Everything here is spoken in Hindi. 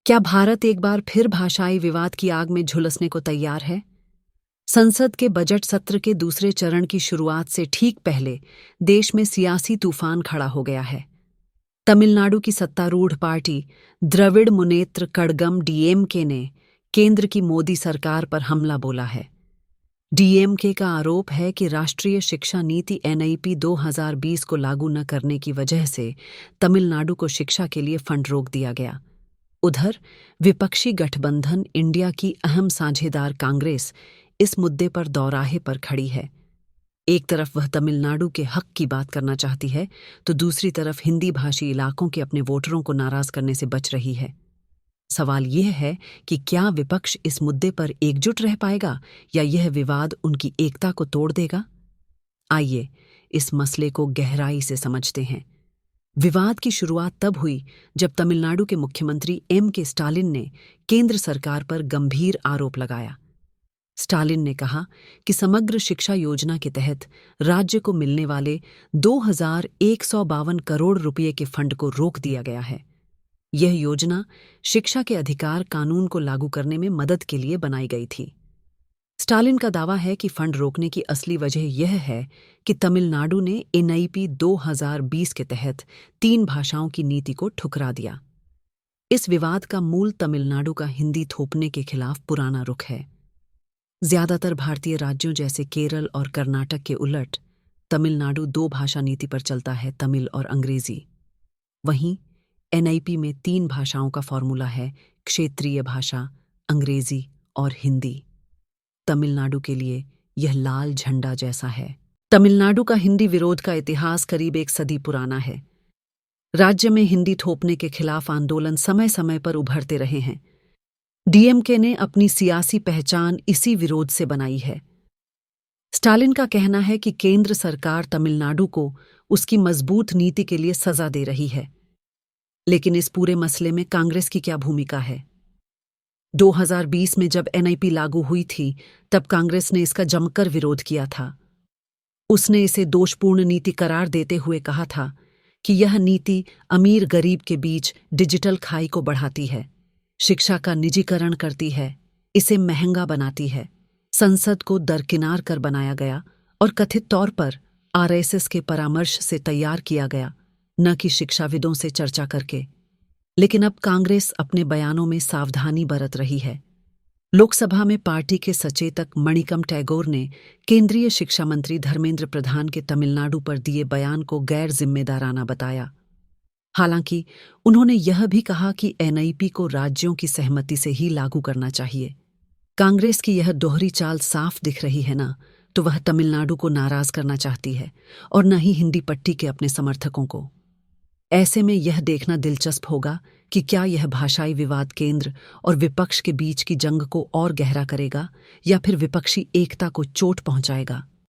क्या भारत एक बार फिर भाषाई विवाद की आग में झुलसने को तैयार है? संसद के बजट सत्र के दूसरे चरण की शुरुआत से ठीक पहले देश में सियासी तूफान खड़ा हो गया है। तमिलनाडु की सत्तारूढ़ पार्टी द्रविड़ मुनेत्र कड़गम डीएमके ने केंद्र की मोदी सरकार पर हमला बोला है। डीएमके का आरोप है कि राष्ट्रीय शिक्षा नीति एनईपी 2020 को लागू न करने की वजह से तमिलनाडु को शिक्षा के लिए फंड रोक दिया गया। उधर विपक्षी गठबंधन इंडिया की अहम साझेदार कांग्रेस इस मुद्दे पर दौराहे पर खड़ी है। एक तरफ वह तमिलनाडु के हक की बात करना चाहती है तो दूसरी तरफ हिंदी भाषी इलाकों के अपने वोटरों को नाराज करने से बच रही है। सवाल यह है कि क्या विपक्ष इस मुद्दे पर एकजुट रह पाएगा या यह विवाद उनकी एकता को तोड़ देगा? आइए इस मसले को गहराई से समझते हैं। विवाद की शुरुआत तब हुई जब तमिलनाडु के मुख्यमंत्री एम.के. स्टालिन ने केंद्र सरकार पर गंभीर आरोप लगाया। स्टालिन ने कहा कि समग्र शिक्षा योजना के तहत राज्य को मिलने वाले 2,152 करोड़ रुपये के फंड को रोक दिया गया है। यह योजना शिक्षा के अधिकार कानून को लागू करने में मदद के लिए बनाई गई थी। स्टालिन का दावा है कि फंड रोकने की असली वजह यह है कि तमिलनाडु ने एनईपी 2020 के तहत 3 भाषाओं की नीति को ठुकरा दिया। इस विवाद का मूल तमिलनाडु का हिंदी थोपने के खिलाफ पुराना रुख है। ज्यादातर भारतीय राज्यों जैसे केरल और कर्नाटक के उलट तमिलनाडु 2 भाषा नीति पर चलता है, तमिल और अंग्रेजी। वहीं एनईपी में 3 भाषाओं का फॉर्मूला है, क्षेत्रीय भाषा, अंग्रेजी और हिंदी। तमिलनाडु के लिए यह लाल झंडा जैसा है। तमिलनाडु का हिंदी विरोध का इतिहास करीब 1 सदी पुराना है। राज्य में हिंदी थोपने के खिलाफ आंदोलन समय समय पर उभरते रहे हैं। डीएमके ने अपनी सियासी पहचान इसी विरोध से बनाई है। स्टालिन का कहना है कि केंद्र सरकार तमिलनाडु को उसकी मजबूत नीति के लिए सजा दे रही है। लेकिन इस पूरे मसले में कांग्रेस की क्या भूमिका है? 2020 में जब एनईपी लागू हुई थी तब कांग्रेस ने इसका जमकर विरोध किया था। उसने इसे दोषपूर्ण नीति करार देते हुए कहा था कि यह नीति अमीर गरीब के बीच डिजिटल खाई को बढ़ाती है, शिक्षा का निजीकरण करती है, इसे महंगा बनाती है। संसद को दरकिनार कर बनाया गया और कथित तौर पर आरएसएस के परामर्श से तैयार किया गया, न कि शिक्षाविदों से चर्चा करके। लेकिन अब कांग्रेस अपने बयानों में सावधानी बरत रही है। लोकसभा में पार्टी के सचेतक मणिकम टैगोर ने केंद्रीय शिक्षा मंत्री धर्मेंद्र प्रधान के तमिलनाडु पर दिए बयान को गैर जिम्मेदाराना बताया। हालांकि उन्होंने यह भी कहा कि एनईपी को राज्यों की सहमति से ही लागू करना चाहिए। कांग्रेस की यह दोहरी चाल साफ दिख रही है ना, तो वह तमिलनाडु को नाराज करना चाहती है और न ही हिंदी पट्टी के अपने समर्थकों को। ऐसे में यह देखना दिलचस्प होगा कि क्या यह भाषाई विवाद केंद्र और विपक्ष के बीच की जंग को और गहरा करेगा या फिर विपक्षी एकता को चोट पहुंचाएगा।